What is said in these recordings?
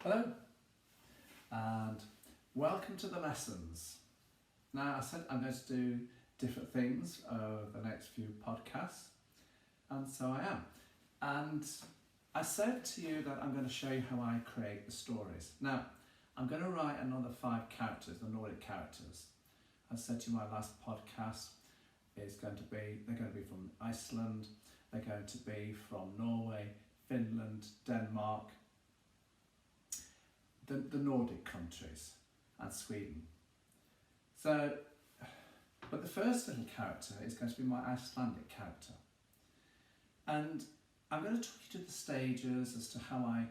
Hello and welcome to the lessons. Now I said I'm going to do different things over the next few podcasts, and so I am. And I said to you that I'm going to show you how I create the stories. Now I'm going to write another 5 characters, the Nordic characters. I said to you my last podcast they're going to be from Iceland, they're going to be from Norway, Finland, Denmark, the Nordic countries, and Sweden. So, but the first little character is going to be my Icelandic character. And I'm going to talk you to the stages as to how I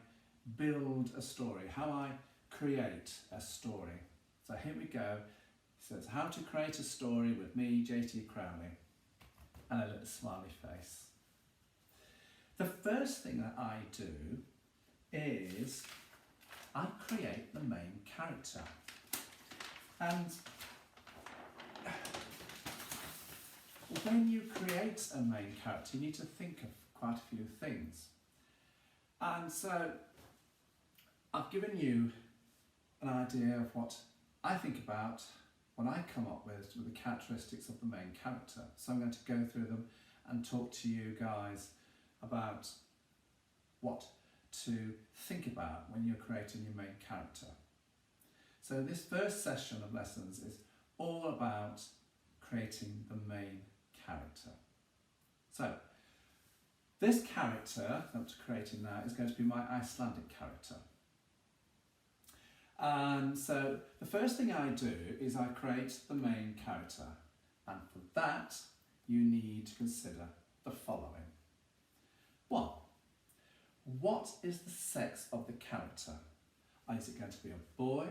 build a story, how I create a story. So here we go. It says, how to create a story with me, JT Crowley, and a little smiley face. The first thing that I do is I create the main character. And when you create a main character, you need to think of quite a few things. And so I've given you an idea of what I think about when I come up with the characteristics of the main character. So I'm going to go through them and talk to you guys about what to think about when you're creating your main character. So this first session of lessons is all about creating the main character. So this character that I'm creating now is going to be my Icelandic character. And so the first thing I do is I create the main character, and for that you need to consider the following. 1. What is the sex of the character? Is it going to be a boy?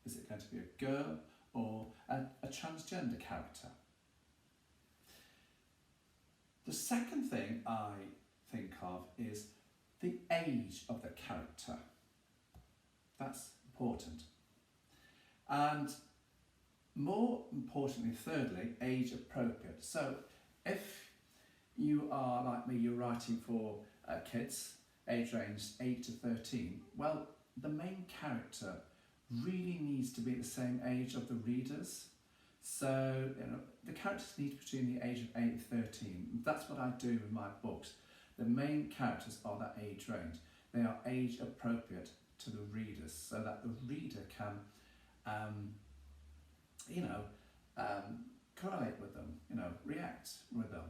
Is it going to be a girl? Or a transgender character? The second thing I think of is the age of the character. That's important. And more importantly, thirdly, age appropriate. So if you are like me, you're writing for kids, age range 8 to 13, well, the main character really needs to be the same age of the readers. So the characters need between the age of 8 and 13. That's what I do in my books. The main characters are that age range. They are age appropriate to the readers, so that the reader can correlate with them, react with them,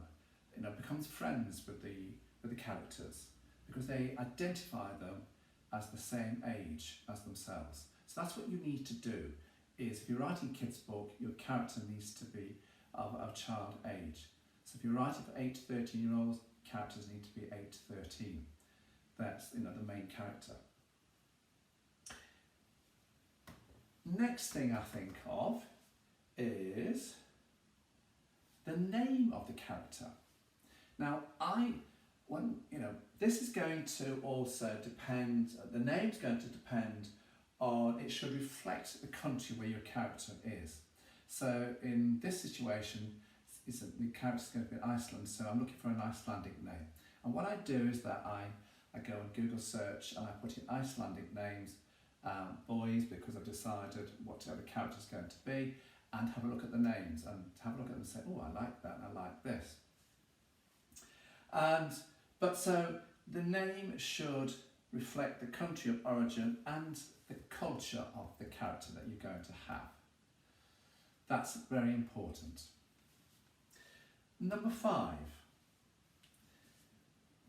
becomes friends with the characters, because they identify them as the same age as themselves. So that's what you need to do, is if you're writing a kid's book, your character needs to be of child age. So if you're writing for 8 to 13-year-olds, characters need to be 8 to 13. That's the main character. Next thing I think of is the name of the character. Now this is going to also depend, the name's going to depend on, it should reflect the country where your character is. So in this situation, the character's going to be in Iceland, so I'm looking for an Icelandic name. And what I do is that I go on Google search and I put in Icelandic names, boys, because I've decided what the character's going to be, and have a look at the names and have a look at them and say, oh, I like that and I like this. But so the name should reflect the country of origin and the culture of the character that you're going to have. That's very important. Number 5.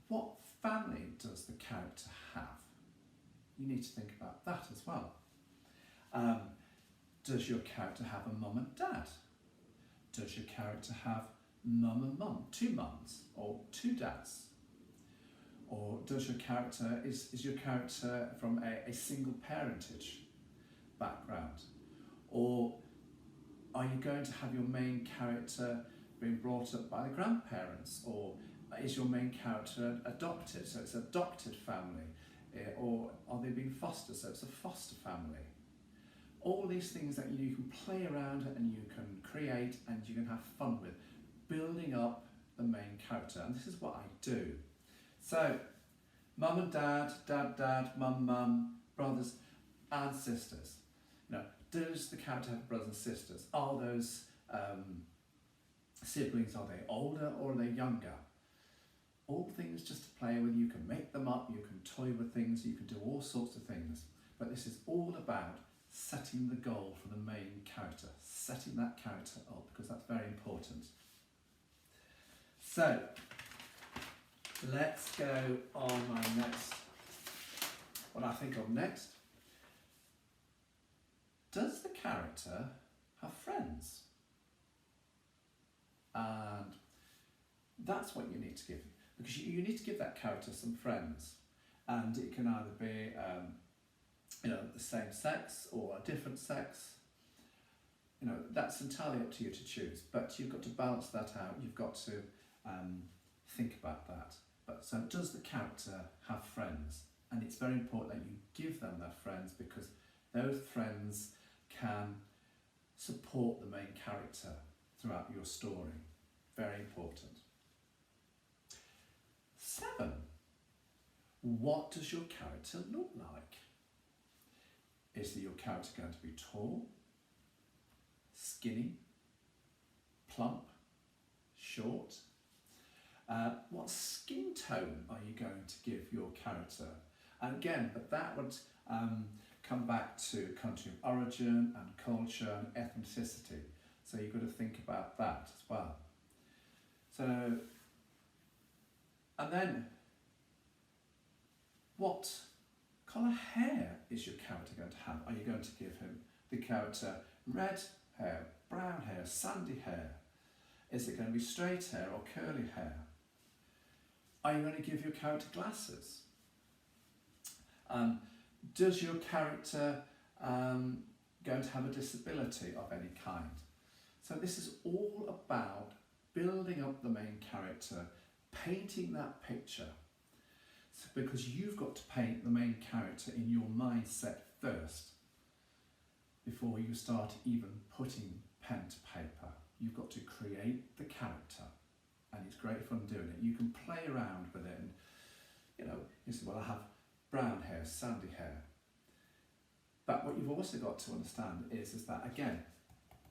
What family does the character have? You need to think about that as well. Does your character have a mum and dad? Does your character have mum and mum, 2 mums or 2 dads? Or does your character, is your character from a single parentage background? Or are you going to have your main character being brought up by the grandparents? Or is your main character adopted, so it's an adopted family? Or are they being fostered, so it's a foster family? All these things that you can play around and you can create and you can have fun with, building up the main character. And this is what I do. So, mum and dad, dad, dad, mum, mum, brothers and sisters? You know, does the character have brothers and sisters? Are those siblings, are they older or are they younger? All things just to play with. You can make them up, you can toy with things, you can do all sorts of things. But this is all about setting the goal for the main character, setting that character up, because that's very important. So, let's go on my next, what I think of next. Does the character have friends? And that's what you need to give, because you need to give that character some friends, and it can either be you know, the same sex or a different sex. You know, that's entirely up to you to choose, but you've got to balance that out. You've got to think about that. But so, does the character have friends? And it's very important that you give them their friends, because those friends can support the main character throughout your story. Very important. 7. What does your character look like? Is your character going to be tall, skinny, plump, short? What skin tone are you going to give your character? And again, but that would come back to country of origin and culture and ethnicity. So you've got to think about that as well. So, and then, what colour hair is your character going to have? Are you going to give him the character red hair, brown hair, sandy hair? Is it going to be straight hair or curly hair? Are you going to give your character glasses? Does your character going to have a disability of any kind? So this is all about building up the main character, painting that picture. So, because you've got to paint the main character in your mindset first before you start even putting pen to paper. You've got to create the character, and it's great fun doing it. You can play around with it, and you know, you say, well, I have brown hair, sandy hair. But what you've also got to understand is that, again,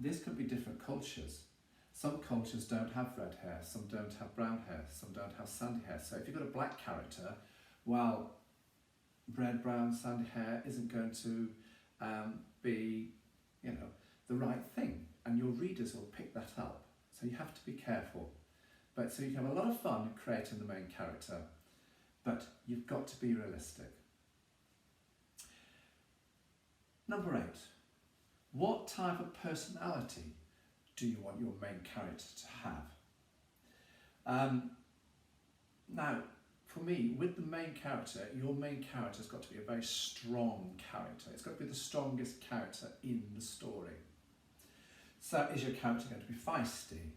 this could be different cultures. Some cultures don't have red hair, some don't have brown hair, some don't have sandy hair. So if you've got a black character, well, red, brown, sandy hair isn't going to be, you know, the right thing, and your readers will pick that up. So you have to be careful. But so you can have a lot of fun creating the main character, but you've got to be realistic. Number 8, what type of personality do you want your main character to have? Now, for me, with the main character, your main character has got to be a very strong character. It's got to be the strongest character in the story. So is your character going to be feisty,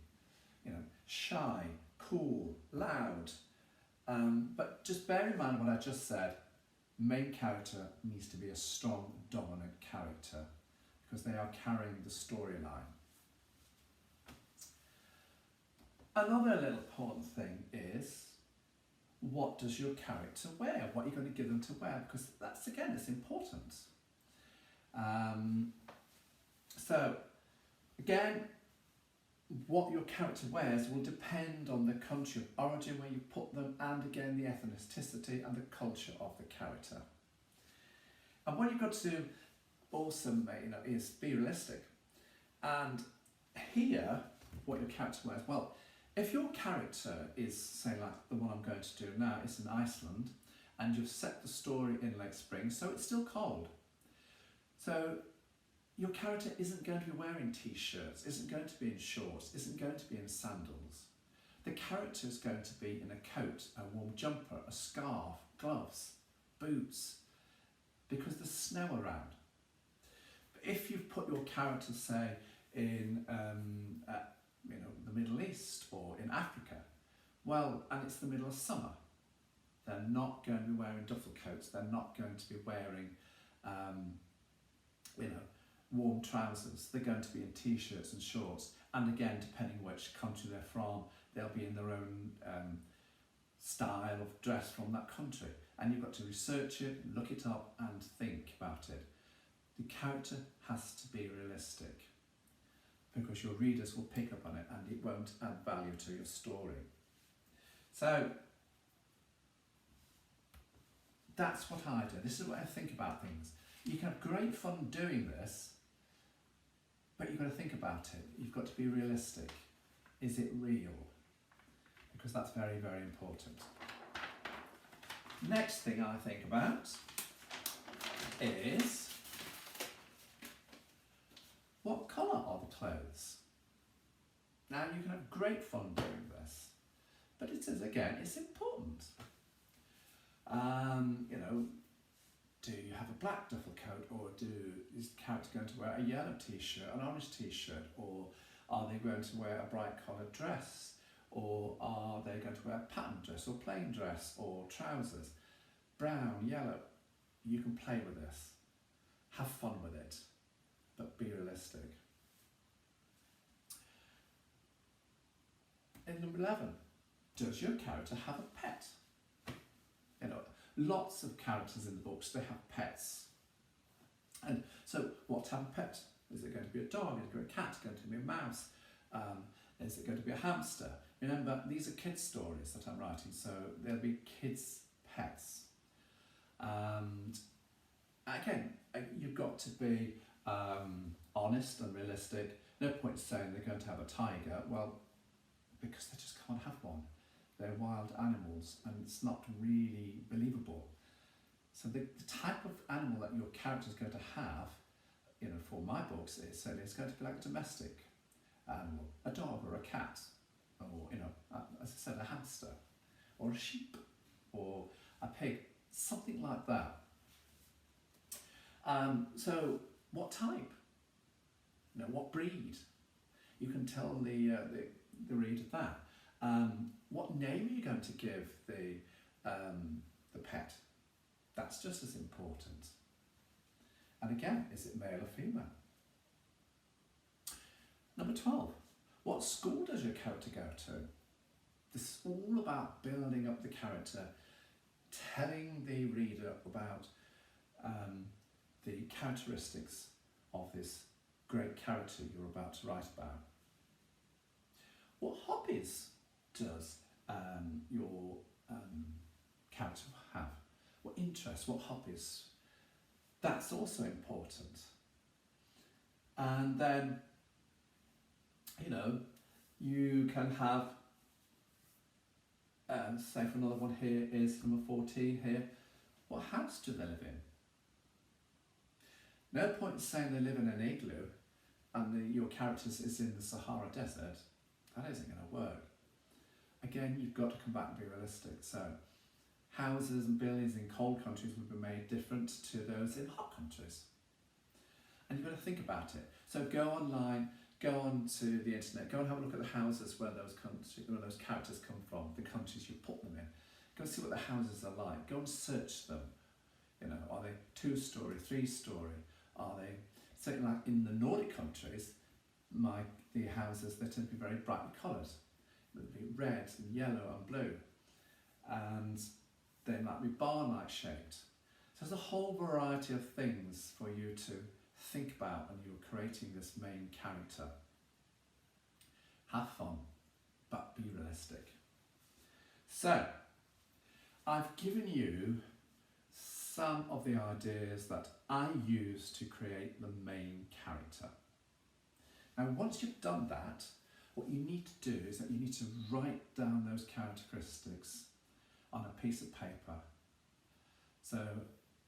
you know, shy, cool, loud? But just bear in mind what I just said. Main character needs to be a strong, dominant character, because they are carrying the storyline. Another little important thing is, what does your character wear? What are you going to give them to wear? Because that's, again, it's important. So, again, what your character wears will depend on the country of origin where you put them, and again, the ethnicity and the culture of the character. And what you've got to do also, you know, is be realistic. And here, what your character wears, well, if your character is, say, like the one I'm going to do now, is in Iceland, and you've set the story in late spring, so it's still cold. So your character isn't going to be wearing t-shirts, isn't going to be in shorts, isn't going to be in sandals. The character is going to be in a coat, a warm jumper, a scarf, gloves, boots, because there's snow around. But if you've put your character, say, in you know, the Middle East or in Africa, well, and it's the middle of summer, they're not going to be wearing duffel coats, they're not going to be wearing you know, warm trousers, they're going to be in t-shirts and shorts, and again, depending which country they're from, they'll be in their own style of dress from that country. And you've got to research it, look it up and think about it. The character has to be realistic because your readers will pick up on it and it won't add value to your story. So that's what I do. This is what I think about things. You can have great fun doing this, but you've got to think about it. You've got to be realistic. Is it real? Because that's very, very important. Next thing I think about is what colour are the clothes? Now you can have great fun doing this, but it is, again, it's important. You know, do you have a black duffel coat, or is the character going to wear a yellow t-shirt, an orange t-shirt, or are they going to wear a bright coloured dress, or are they going to wear a patterned dress, or plain dress, or trousers? Brown, yellow, you can play with this. Have fun with it, but be realistic. In number 11, does your character have a pet? You know, lots of characters in the books, they have pets. And so what type of pet? Is it going to be a dog? Is it going to be a cat? Is it going to be a mouse? Is it going to be a hamster? Remember, these are kids' stories that I'm writing, so there'll be kids' pets. And again, you've got to be honest and realistic. No point saying they're going to have a tiger, well, because they just can't have one. They're wild animals and it's not really believable. So the type of animal that your character is going to have, you know, for my books, it's going to be like a domestic animal, a dog or a cat, or, you know, as I said, a hamster, or a sheep, or a pig, something like that. So what type? You know, what breed? You can tell the reader that. What name are you going to give the pet? That's just as important. And again, is it male or female? Number 12, what school does your character go to? This is all about building up the character, telling the reader about the characteristics of this great character you're about to write about. What hobbies does your character have? What interests, what hobbies? That's also important. And then, you know, you can have, say for another one here is number 14 here, what house do they live in? No point in saying they live in an igloo and your character is in the Sahara Desert. That isn't going to work. Again, you've got to come back and be realistic. So houses and buildings in cold countries would be made different to those in hot countries. And you've got to think about it. So go online, go onto the internet, go and have a look at the houses where those characters come from, the countries you put them in. Go and see what the houses are like. Go and search them. You know, are they 2-story, 3-story? Are they, certainly like in the Nordic countries, the houses, they tend to be very brightly coloured. They'll be red and yellow and blue. And they might be barn-like shaped. So there's a whole variety of things for you to think about when you're creating this main character. Have fun, but be realistic. So, I've given you some of the ideas that I use to create the main character. Now, once you've done that, what you need to do is that you need to write down those characteristics on a piece of paper so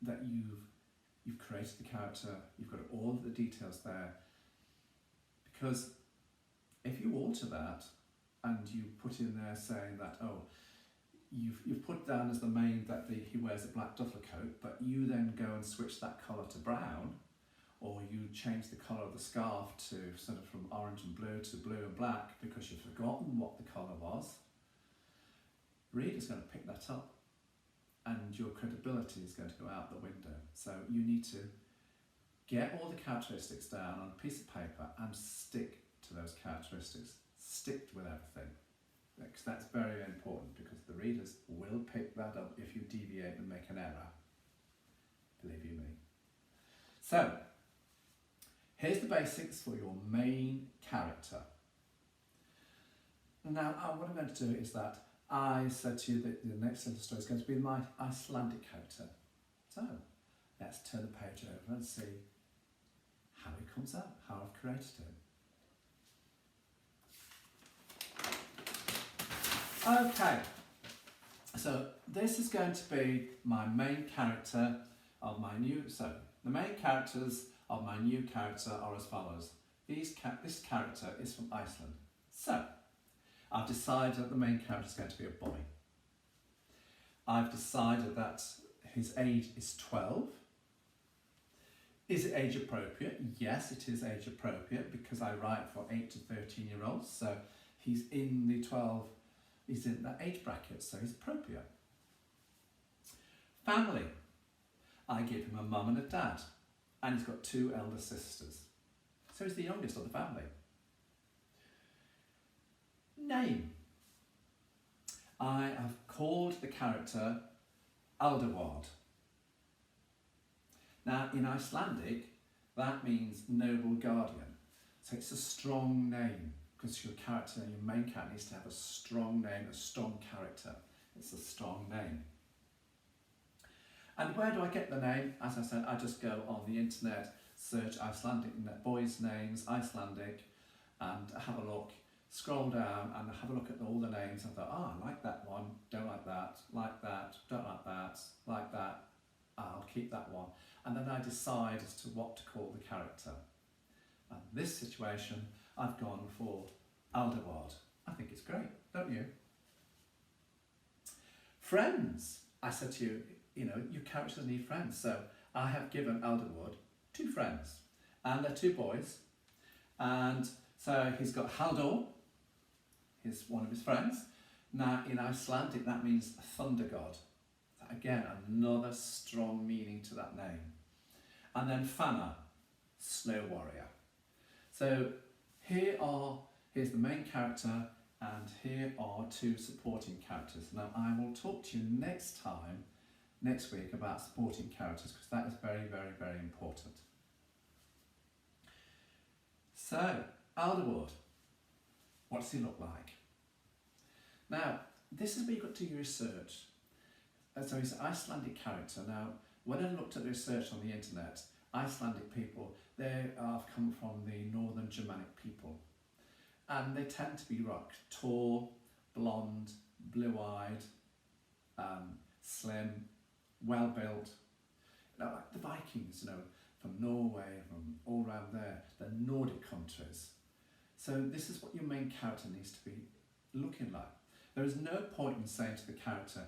that you've created the character, you've got all of the details there. Because if you alter that and you put in there saying that, oh, you've put down as the main that he wears a black duffel coat, but you then go and switch that colour to brown, or you change the colour of the scarf to sort of from orange and blue to blue and black because you've forgotten what the colour was, reader's going to pick that up and your credibility is going to go out the window. So you need to get all the characteristics down on a piece of paper and stick to those characteristics. Stick with everything. because that's very important, because the readers will pick that up if you deviate and make an error. Believe you me. So, here's the basics for your main character. Now, what I'm going to do is that I said to you that the next little story is going to be my Icelandic character. So, let's turn the page over and see how it comes out, how I've created it. Okay, so this is going to be my main character of my new, so the main characters of my new character are as follows. This character is from Iceland. So, I've decided that the main character is going to be a boy. I've decided that his age is 12. Is it age appropriate? Yes, it is age appropriate, because I write for 8 to 13-year-olds, so he's in the 12, he's in that age bracket, so he's appropriate. Family. I give him a mum and a dad, and he's got 2 elder sisters. So he's the youngest of the family. Name. I have called the character Aldeward. Now, in Icelandic, that means noble guardian. So it's a strong name, because your character, your main character, needs to have a strong name, a strong character. It's a strong name. And where do I get the name? As I said, I just go on the internet, search Icelandic boys' names, Icelandic, and have a look, scroll down and have a look at all the names. I thought, I like that one, don't like that, don't like that, I'll keep that one. And then I decide as to what to call the character. And this situation, I've gone for Aldeward. I think it's great, don't you? Friends. I said to you, your characters need friends. So I have given Aldeward 2 friends, and they're 2 boys. And so he's got Haldor, he's one of his friends. Now in Icelandic that means thunder god. Again, another strong meaning to that name. And then Fana, snow warrior. So here's the main character, and here are 2 supporting characters. Now I will talk to you next week about supporting characters, because that is very, very, very important. So, Aldeward, what does he look like? Now, this is where you've got to do your research. So he's an Icelandic character. Now, when I looked at the research on the internet, Icelandic people, they have come from the northern Germanic people. And they tend to be tall, blonde, blue-eyed, slim, well-built. Now, like the Vikings, from Norway, from all around there, the Nordic countries. So this is what your main character needs to be looking like. There is no point in saying to the character,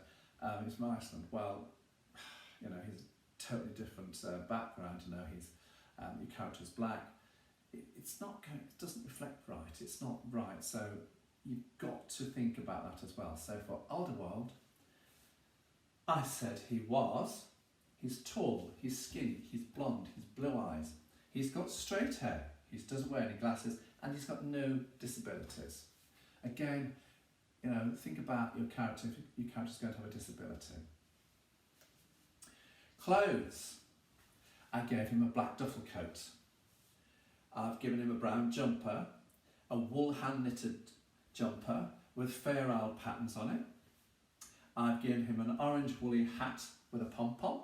he's from Iceland, well, he's a totally different background, he's, your character's black. It's not going, it doesn't reflect right, it's not right, so you've got to think about that as well. So for Aldeward, I said he's tall, he's skinny, he's blonde, he's blue eyes, he's got straight hair, he doesn't wear any glasses, and he's got no disabilities. Again, think about your character, if your character's going to have a disability. Clothes. I gave him a black duffel coat. I've given him a brown jumper, a wool hand-knitted jumper with fair owl patterns on it. I've given him an orange woolly hat with a pom-pom.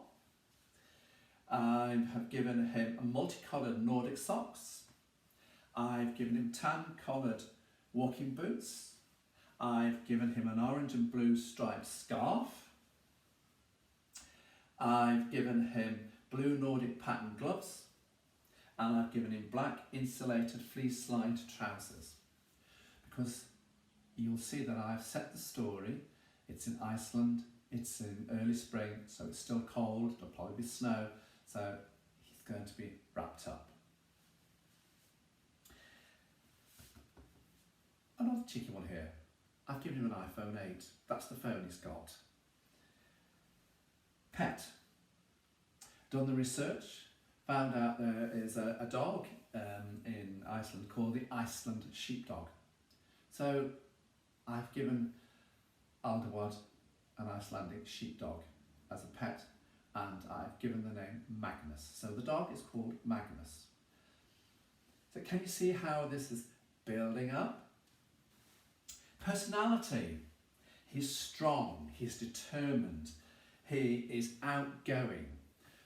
I have given him multicoloured Nordic socks. I've given him tan-coloured walking boots. I've given him an orange and blue striped scarf. I've given him blue Nordic pattern gloves. And I've given him black insulated fleece-lined trousers. Because you'll see that I've set the story. It's in Iceland, it's in early spring, so it's still cold, there'll probably be snow, so he's going to be wrapped up. Another cheeky one here. I've given him an iPhone 8. That's the phone he's got. Pet. Done the research. Found out there is a dog in Iceland called the Iceland sheepdog. So I've given Aldewad an Icelandic sheepdog as a pet, and I've given the name Magnus. So the dog is called Magnus. So can you see how this is building up? Personality. He's strong, he's determined, he is outgoing.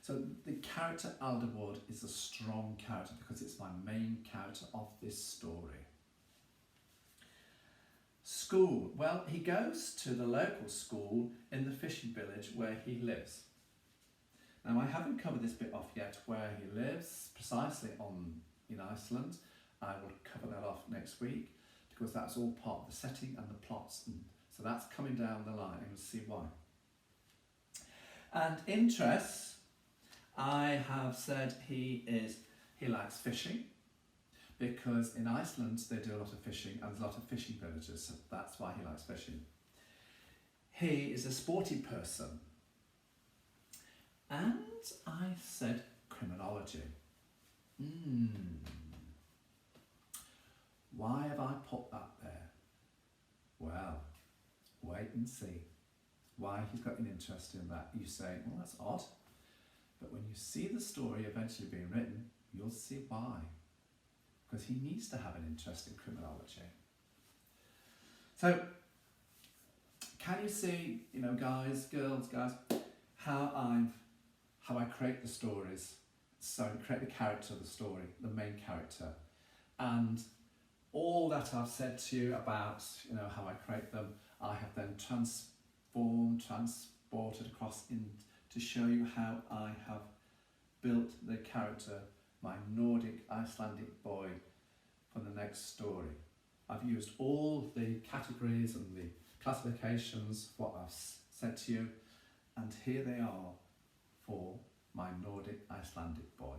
So the character Aldewad is a strong character because it's my main character of this story. School. Well, he goes to the local school in the fishing village where he lives. Now, I haven't covered this bit off yet, where he lives precisely in Iceland. I will cover that off next week because that's all part of the setting and the plots. And so that's coming down the line, and you'll see why. And interests, I have said he likes fishing, because in Iceland they do a lot of fishing and there's a lot of fishing villages, so that's why he likes fishing. He is a sporty person. And I said criminology. Why have I put that there? Well, wait and see why he's got an interest in that. You say, well, that's odd. But when you see the story eventually being written, you'll see why. Because he needs to have an interest in criminology. So, can you see, guys, girls, how I create the stories? So I create the character of the story, the main character. And all that I've said to you about, how I create them, I have then transported across to show you how I have built the character, my Nordic Icelandic boy, for the next story. I've used all the categories and the classifications, what I've said to you, and here they are for my Nordic Icelandic boy.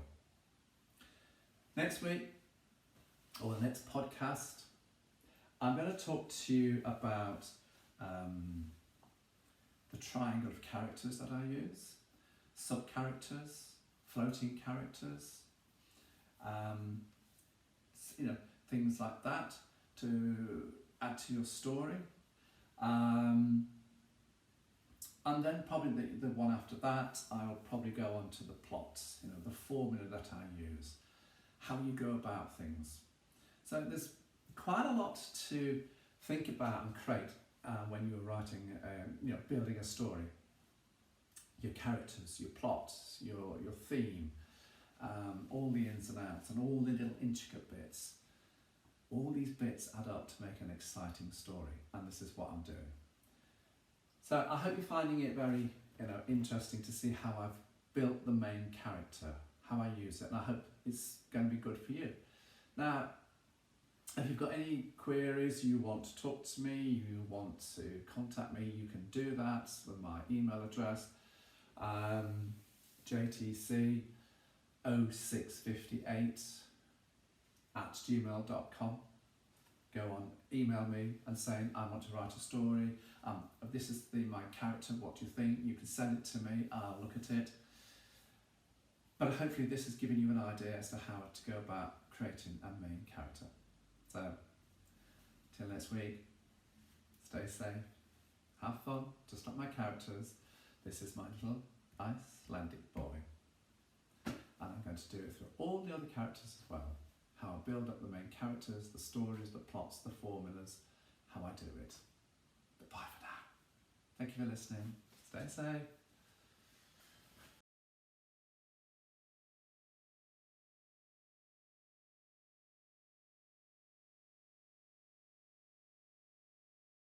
Next week, or the next podcast, I'm going to talk to you about the triangle of characters that I use, sub-characters, floating characters, things like that to add to your story. And then probably the one after that, I'll probably go on to the plots, the formula that I use, how you go about things. So there's quite a lot to think about and create when you're writing, building a story. Your characters, your plots, your theme, all the ins and outs and all the little intricate bits. All these bits add up to make an exciting story, and this is what I'm doing. So I hope you're finding it very interesting to see how I've built the main character, how I use it, and I hope it's going to be good for you. Now, if you've got any queries, you want to talk to me, you want to contact me, you can do that with my email address, jtc0658@gmail.com. Go on, email me and saying I want to write a story. This is my character. What do you think? You can send it to me. I'll look at it. But hopefully this has given you an idea as to how to go about creating a main character. So, till next week, stay safe, have fun, just like my characters. This is my little Icelandic boy. And I'm going to do it through all the other characters as well. How I build up the main characters, the stories, the plots, the formulas, how I do it. But bye for now. Thank you for listening. Stay safe.